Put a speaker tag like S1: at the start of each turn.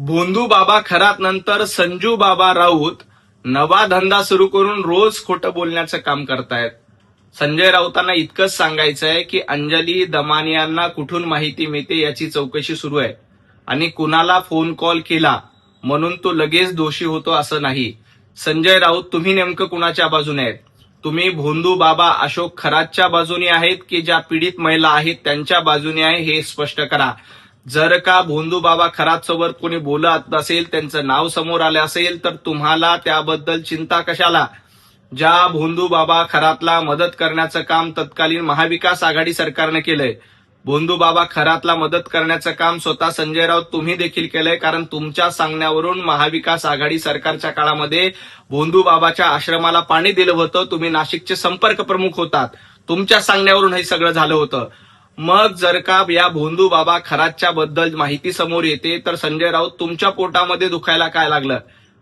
S1: भोंदू बाबा खरात नंतर संजू बाबा राऊत नवा धंदा सुरू करून रोज खोटं बोलण्याचं काम करतायत. संजय राऊतांना इतकंच सांगायचंय की अंजली दमानियांना कुठून माहिती मिळते याची चौकशी सुरू आहे आणि कुणाला फोन कॉल केला म्हणून तो लगेच दोषी होतो असं नाही. संजय राऊत, तुम्ही नेमकं कुणाच्या बाजूने आहेत? तुम्ही भोंदू बाबा अशोक खरातच्या बाजूने आहेत की ज्या पीडित महिला आहेत त्यांच्या बाजूने आहे हे स्पष्ट करा. जर का भोंदू बाबा खरात सोबत कोणी बोलत असेल, त्यांचं नाव समोर आलं असेल तर तुम्हाला त्याबद्दल चिंता कशाला? ज्या भोंदू बाबा खरातला मदत करण्याचं काम तत्कालीन महाविकास आघाडी सरकारनं केलंय, भोंदू बाबा खरातला मदत करण्याचं काम स्वतः संजय राऊत तुम्ही देखील केलंय. कारण तुमच्या सांगण्यावरून महाविकास आघाडी सरकारच्या काळामध्ये भोंदू बाबाच्या आश्रमाला पाणी दिलं होतं. तुम्ही नाशिकचे संपर्क प्रमुख होतात. तुमच्या सांगण्यावरून हे सगळं झालं होतं. मग जर का या भोंदू बाबा खरातच्या बद्दल माहिती समोर येते तर संजय राऊत तुमच्या पोटामध्ये दुखायला काय लागलं?